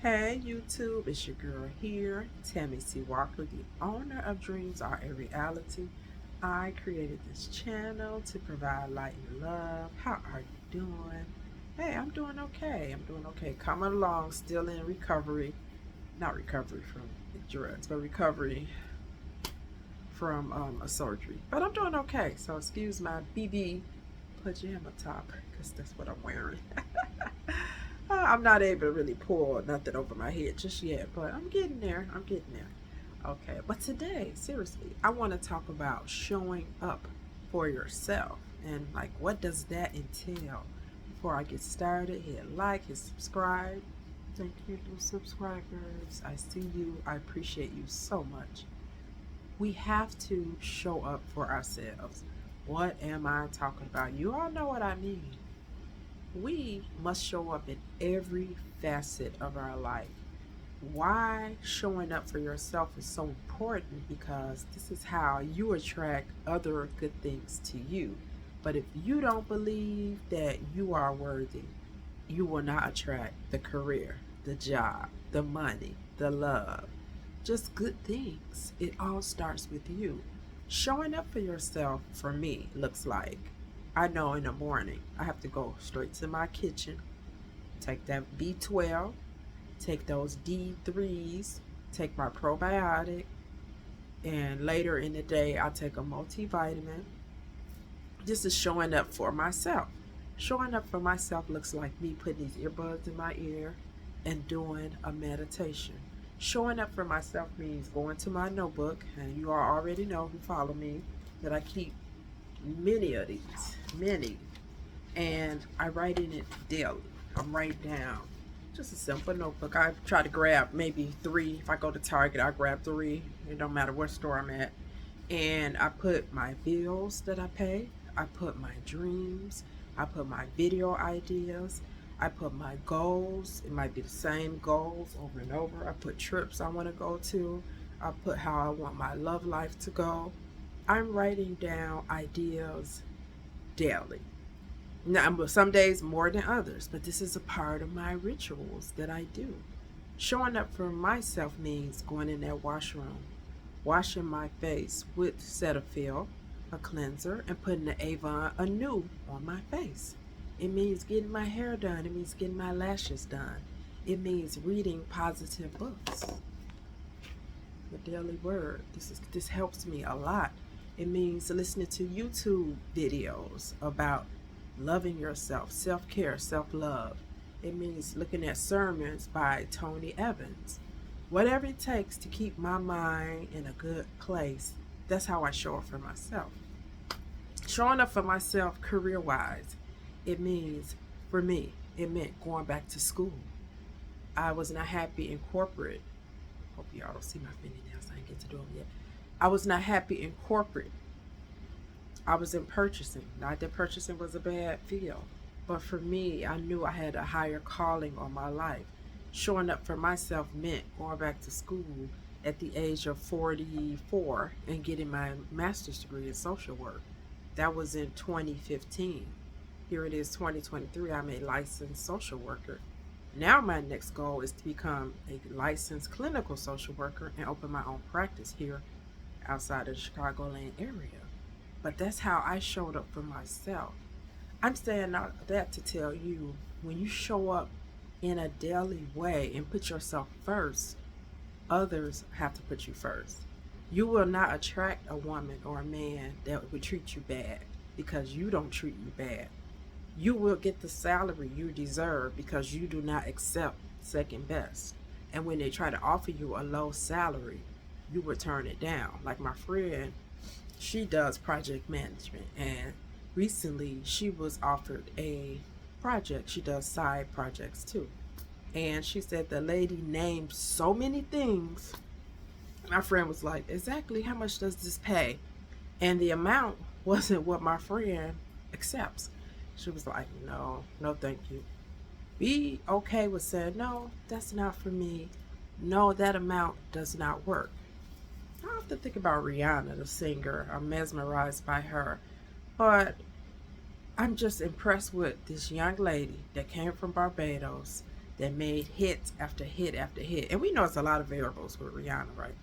Hey YouTube, it's your girl here, Tammy C. Walker, the owner of Dreams Are a Reality. I created this channel to provide light and love. How are you doing? Hey, I'm doing okay. I'm doing okay. Coming along, still in recovery. Not recovery from the drugs, but recovery from a surgery. But I'm doing okay. So excuse my BB pajama top because that's what I'm wearing. I'm not able to really pull nothing over my head just yet, but I'm getting there. I'm getting there. Okay, but today, seriously, I want to talk about showing up for yourself and like what does that entail. Before I get started, hit like, hit subscribe. Thank you, new subscribers. I see you. I appreciate you so much. We have to show up for ourselves. What am I talking about? You all know what I mean. We must show up in every facet of our life. Why showing up for yourself is so important, because this is how you attract other good things to you. But if you don't believe that you are worthy, you will not attract the career, the job, the money, the love, just good things. It all starts with you. Showing up for yourself for me looks like, I know in the morning I have to go straight to my kitchen, take that B12, take those D3s, take my probiotic, and later in the day I'll take a multivitamin. This is showing up for myself. Showing up for myself looks like me putting these earbuds in my ear and doing a meditation. Showing up for myself means going to my notebook, and you all already know who follow me that I keep many of these, many, and I write in it daily. I'm writing down just a simple notebook. I try to grab maybe three. If I go to Target, I grab three. It don't matter what store I'm at. And I put my bills that I pay. I put my dreams. I put my video ideas. I put my goals. It might be the same goals over and over. I put trips I want to go to. I put how I want my love life to go. I'm writing down ideas daily. Now, some days more than others, but this is a part of my rituals that I do. Showing up for myself means going in that washroom, washing my face with Cetaphil, a cleanser, and putting the Avon Anew on my face. It means getting my hair done. It means getting my lashes done. It means reading positive books. The daily word. This helps me a lot. It means listening to YouTube videos about loving yourself, self-care, self-love. It means looking at sermons by Tony Evans. Whatever it takes to keep my mind in a good place, that's how I show up for myself. Showing up for myself career-wise, it means, for me, it meant going back to school. I was not happy in corporate. Hope y'all don't see my fingernails. I ain't get to do them yet. I was not happy in corporate. I was in purchasing. Not that purchasing was a bad field, but for me, I knew I had a higher calling on my life. Showing up for myself meant going back to school at the age of 44 and getting my master's degree in social work. That was in 2015. Here it is, 2023. I'm a licensed social worker. Now, my next goal is to become a licensed clinical social worker and open my own practice here outside of the Chicagoland area. But that's how I showed up for myself. I'm saying that to tell you, when you show up in a daily way and put yourself first, others have to put you first. You will not attract a woman or a man that would treat you bad because you don't treat you bad. You will get the salary you deserve because you do not accept second best. And when they try to offer you a low salary, you will turn it down. Like my friend, she does project management, and recently she was offered a project. She does side projects too. And she said the lady named so many things. My friend was like, exactly how much does this pay? And the amount wasn't what my friend accepts. She was like, no, no, thank you. Be okay with saying, no, that's not for me. No, that amount does not work. I often think about Rihanna, the singer. I'm mesmerized by her. But I'm just impressed with this young lady that came from Barbados. that made hit after hit after hit. And we know it's a lot of variables with Rihanna, right?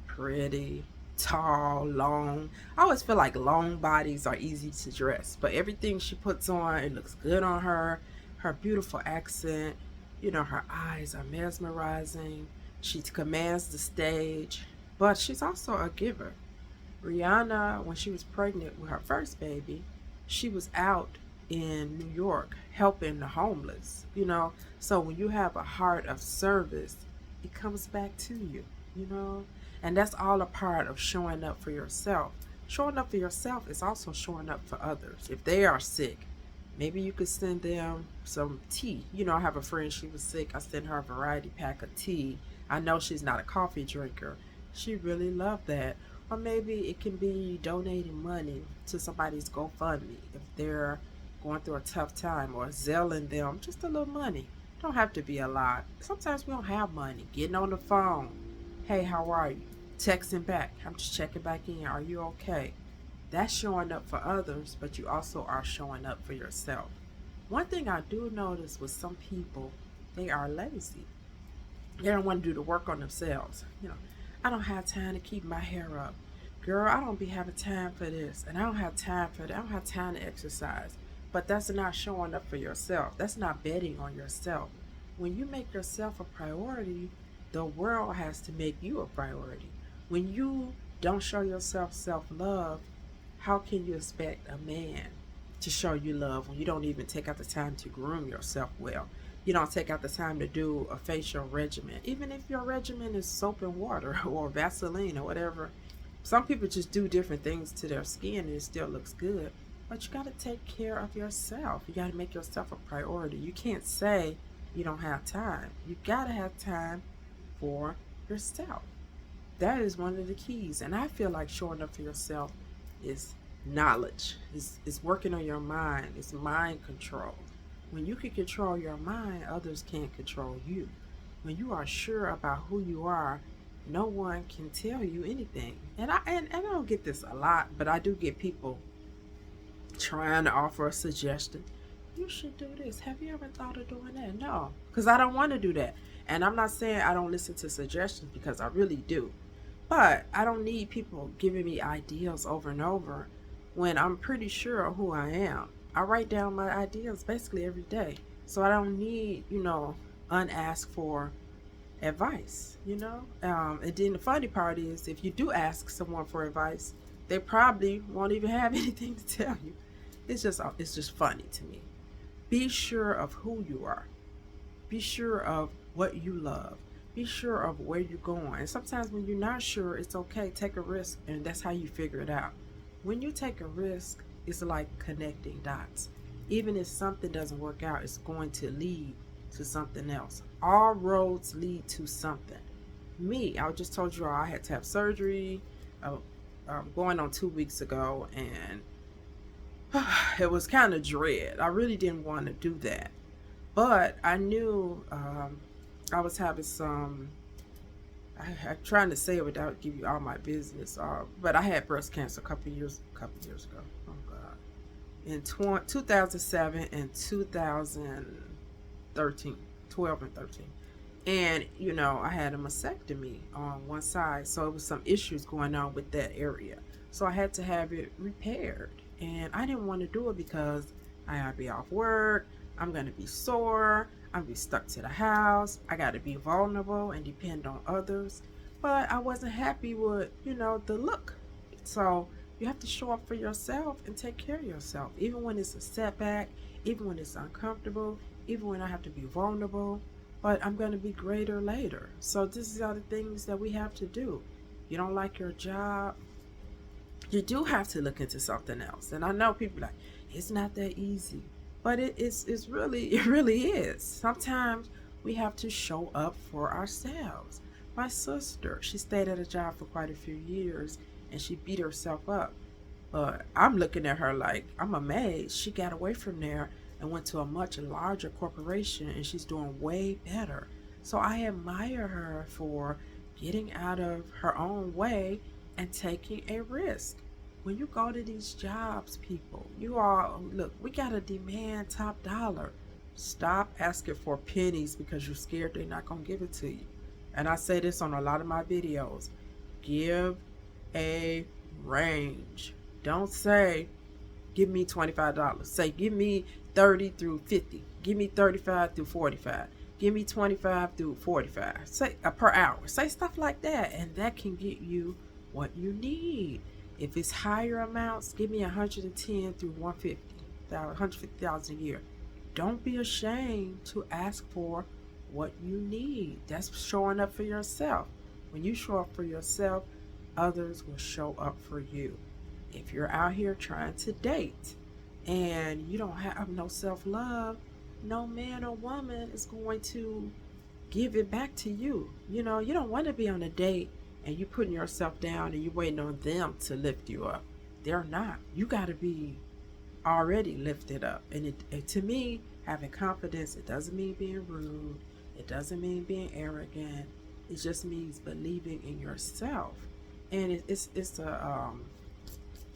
Pretty, tall, long. I always feel like long bodies are easy to dress, but everything she puts on, it looks good on her. Her beautiful accent, her eyes are mesmerizing. She commands the stage, but she's also a giver. Rihanna, when she was pregnant with her first baby, she was out in New York helping the homeless. So when you have a heart of service, it comes back to you. And that's all a part of showing up for yourself. Showing up for yourself is also showing up for others. If they are sick, maybe you could send them some tea. I have a friend, she was sick. I sent her a variety pack of tea. I know she's not a coffee drinker. She really loved that. Or maybe it can be donating money to somebody's GoFundMe if they're going through a tough time, or zelling them just a little money. Don't have to be a lot. Sometimes we don't have money. Getting on the phone. Hey, how are you? Texting back. I'm just checking back in. Are you okay? That's showing up for others, but you also are showing up for yourself. One thing I do notice with some people, they are lazy. They don't want to do the work on themselves. I don't have time to keep my hair up. Girl, I don't be having time for this. And I don't have time for that. I don't have time to exercise. But that's not showing up for yourself. That's not betting on yourself. When you make yourself a priority, the world has to make you a priority. When you don't show yourself self love, how can you expect a man to show you love when you don't even take out the time to groom yourself well? You don't take out the time to do a facial regimen. Even if your regimen is soap and water or Vaseline or whatever. Some people just do different things to their skin and it still looks good. But you got to take care of yourself. You got to make yourself a priority. You can't say you don't have time. You got to have time for yourself. That is one of the keys. And I feel like showing up for yourself is knowledge. It's working on your mind. It's mind control. When you can control your mind, others can't control you. When you are sure about who you are, no one can tell you anything. And I don't get this a lot, but I do get people trying to offer a suggestion. You should do this. Have you ever thought of doing that? No, because I don't want to do that. And I'm not saying I don't listen to suggestions, because I really do. But I don't need people giving me ideas over and over when I'm pretty sure of who I am. I write down my ideas basically every day. So I don't need, unasked for advice. And then the funny part is, if you do ask someone for advice, they probably won't even have anything to tell you. It's just funny to me. Be sure of who you are. Be sure of what you love. Be sure of where you're going. And sometimes when you're not sure, it's okay. Take a risk, and that's how you figure it out. When you take a risk, it's like connecting dots. Even if something doesn't work out, it's going to lead to something else. All roads lead to something. I just told you I had to have surgery going on 2 weeks ago, and it was kind of dread. I really didn't want to do that. But I knew I was having some, I'm trying to say it without giving you all my business, but I had breast cancer a couple years ago. Oh, God. In 2007 and 2013, 12 and 13. And, I had a mastectomy on one side. So it was some issues going on with that area. So I had to have it repaired. And I didn't want to do it because I gotta be off work. I'm going to be sore. I'm going to be stuck to the house. I got to be vulnerable and depend on others. But I wasn't happy with, the look. So you have to show up for yourself and take care of yourself. Even when it's a setback, even when it's uncomfortable, even when I have to be vulnerable. But I'm going to be greater later. So these are the things that we have to do. You don't like your job, you do have to look into something else. And I know people are like, it's not that easy. But it really is. Sometimes we have to show up for ourselves. My sister, she stayed at a job for quite a few years and she beat herself up. But I'm looking at her like, I'm amazed. She got away from there and went to a much larger corporation and she's doing way better. So I admire her for getting out of her own way and taking a risk. When you go to these jobs, people, look, we got to demand top dollar. Stop asking for pennies because you're scared they're not going to give it to you. And I say this on a lot of my videos. Give a range. Don't say, give me $25. Say, give me 30 through 50. Give me 35 through 45. Give me 25 through 45. Say per hour. Say stuff like that, and that can get you what you need. If it's higher amounts, give me 110 through 150,000 a year. Don't be ashamed to ask for what you need. That's showing up for yourself. When you show up for yourself, others will show up for you. If you're out here trying to date and you don't have no self love, no man or woman is going to give it back to you. You know, you don't want to be on a date and you putting yourself down and you waiting on them to lift you up. They're not. You got to be already lifted up. And to me, having confidence, it doesn't mean being rude. It doesn't mean being arrogant. It just means believing in yourself. And it's a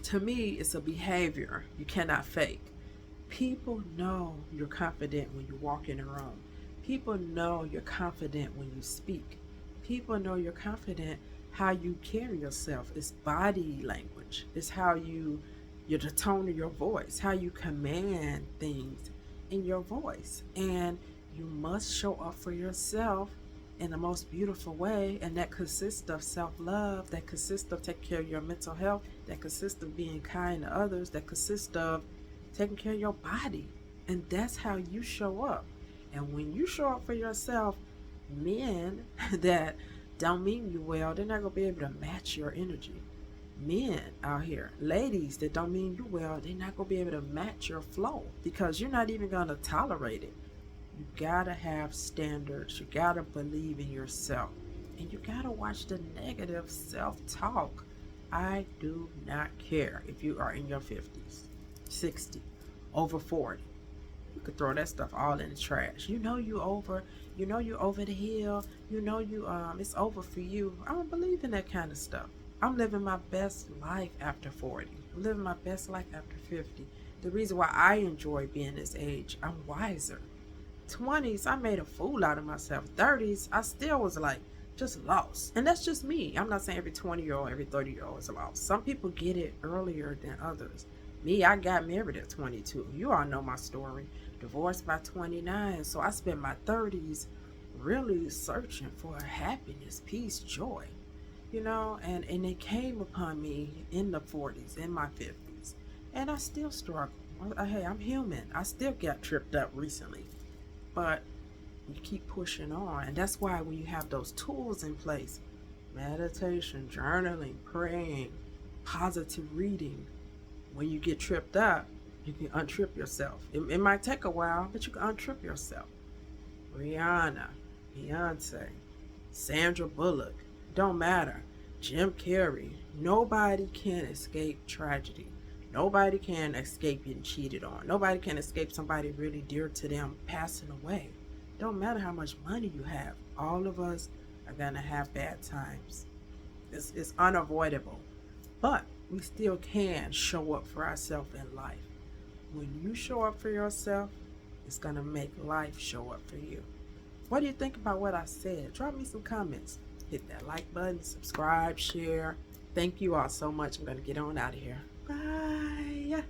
to me, it's a behavior you cannot fake. People know you're confident when you walk in a room. People know you're confident when you speak. People know you're confident how you carry yourself. It's body language. It's how the tone of your voice, how you command things in your voice. And you must show up for yourself in the most beautiful way, and that consists of self-love, that consists of taking care of your mental health, that consists of being kind to others, that consists of taking care of your body. And that's how you show up. And when you show up for yourself, men that don't mean you well, they're not going to be able to match your energy. Men out here, ladies that don't mean you well, they're not going to be able to match your flow because you're not even going to tolerate it. You gotta have standards. You gotta believe in yourself. And you gotta watch the negative self-talk. I do not care if you are in your 50s, 60, over 40. You could throw that stuff all in the trash. You know you over the hill. You know it's over for you. I don't believe in that kind of stuff. I'm living my best life after 40. I'm living my best life after 50. The reason why I enjoy being this age, I'm wiser. 20s, I made a fool out of myself. 30s, I still was like, just lost. And that's just me. I'm not saying every 20-year-old, every 30-year-old is lost. Some people get it earlier than others. Me, I got married at 22. You all know my story. Divorced by 29. So I spent my 30s really searching for happiness, peace, joy. You know, and it came upon me in the 40s, in my 50s. And I still struggle. Hey, I'm human. I still got tripped up recently. But you keep pushing on. And that's why when you have those tools in place, meditation, journaling, praying, positive reading, when you get tripped up, you can untrip yourself. It might take a while, but you can untrip yourself. Rihanna, Beyonce, Sandra Bullock, don't matter. Jim Carrey, nobody can escape tragedy. Nobody can escape getting cheated on. Nobody can escape somebody really dear to them passing away. Don't matter how much money you have. All of us are going to have bad times. It's unavoidable. But we still can show up for ourselves in life. When you show up for yourself, it's going to make life show up for you. What do you think about what I said? Drop me some comments. Hit that like button, subscribe, share. Thank you all so much. I'm going to get on out of here. Bye.